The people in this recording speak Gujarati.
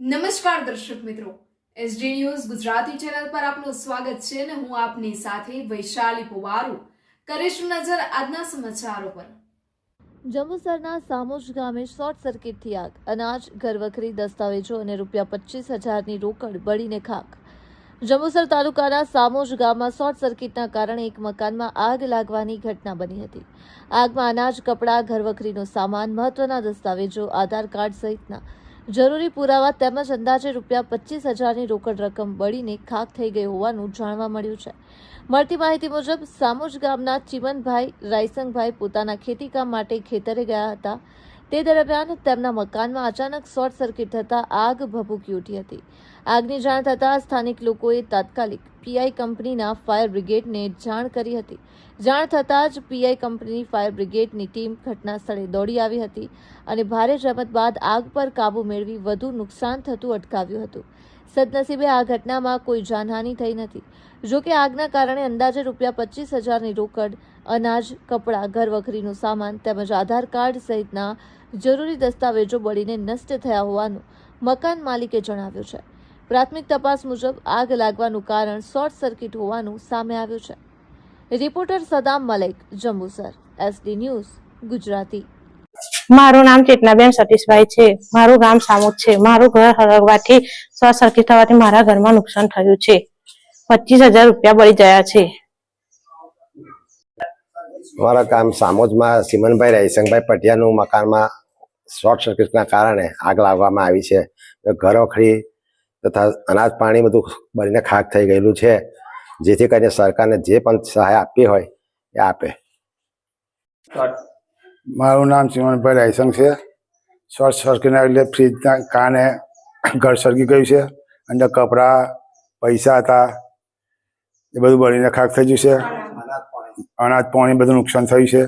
નમસ્કાર દર્શક મિત્રો, એસડી ન્યૂઝ ગુજરાતી ચેનલ પર આપનું સ્વાગત છે અને હું આપની સાથે વૈશાલી પુવારુ કરીશું નજર આજના સમાચારો પર। જંબુસરના સામોજ ગામે શોર્ટ સર્કિટથી આગ, અનાજ, ઘરવખરી, દસ્તાવેજો અને ₹25,000ની રોકડ બળીને ખાક। જંબુસર તાલુકાના સામોજ ગામમાં શોર્ટ સર્કિટના કારણે એક મકાનમાં આગ લાગવાની ઘટના બની હતી। આગમાં અનાજ, કપડાં, ઘરવખરીનો સામાન, મહત્વના દસ્તાવેજો, આધાર કાર્ડ સહિતના જરૂરી પુરાવા તેમજ અંદાજે ₹25,000ની રોકડ રકમ બળીને ખાક થઈ ગઈ હોવાનું જાણવા મળ્યું છે। મળતી માહિતી મુજબ સામોજ ગામના ચિમનભાઈ રાયસંગભાઈ પોતાના ખેતીકામ માટે ખેતરે ગયા હતા। તે દરમિયાન તેમના મકાનમાં અચાનક શોર્ટ સર્કિટ થતાં આગ ભભૂકી ઉઠી હતી। આગની જાણ થતાં સ્થાનિક લોકોએ તાત્કાલિક પીઆઈ કંપનીના ફાયર બ્રિગેડને જાણ કરી હતી। જાણ થતાં જ પીઆઈ કંપનીની ફાયર બ્રિગેડની ટીમ ઘટના સ્થળે દોડી આવી હતી અને ભારે જહેમત બાદ આગ પર કાબૂ મેળવી વધુ નુકસાન થતું અટકાવ્યું હતું। સદનસીબે આ ઘટનામાં કોઈ જાનહાનિ થઈ નથી। જો કે આગના કારણે અંદાજે ₹25,000ની રોકડ, અનાજ, કપડાં, ઘરવખરીનો સામાન તેમજ આધાર કાર્ડ સહિતના જરૂરી દસ્તાવેજો બળીને નષ્ટ થયા હોવાનું મકાન માલિકે જણાવ્યું છે। પ્રાથમિક તપાસ મુજબ આગ લાગવાનું કારણ શોર્ટ સર્કિટ હોવાનું સામે આવ્યું છે। Reporter Saddam Malek, Jambusar, SD news Gujarati. મારું નામ ચેતનાબેન સતીશભાઈ છે। મારું ગામ સામોદ છે। મારું ઘર હળગવાથી શોર્ટ સર્કિટ થવાથી મારા ઘરમાં નુકસાન થયું છે। ₹25,000 બળી ગયા છે। મારા ગામ સામોદમાં ચિમનભાઈ રાયસંગભાઈ પટિયાનું મકાનમાં શોર્ટ સર્કિટના કારણે આગ લાગવામાં આવી છે। ઘરવખરી તથા અનાજ પાણી બધું બળીને ખાક થઈ ગયેલું છે, જેથી કરીને સરકારને જે પણ સહાય આપવી હોય એ આપે। મારું નામ ચિમનભાઈ રાયસંગ છે। શોર્ટ સર્કિટના એટલે ફ્રીજના કારણે ઘર સળગી ગયું છે। અંદર કપડાં, પૈસા હતા એ બધું બળીને ખાક થઈ ગયું છે। અનાજ પાણી બધું નુકસાન થયું છે।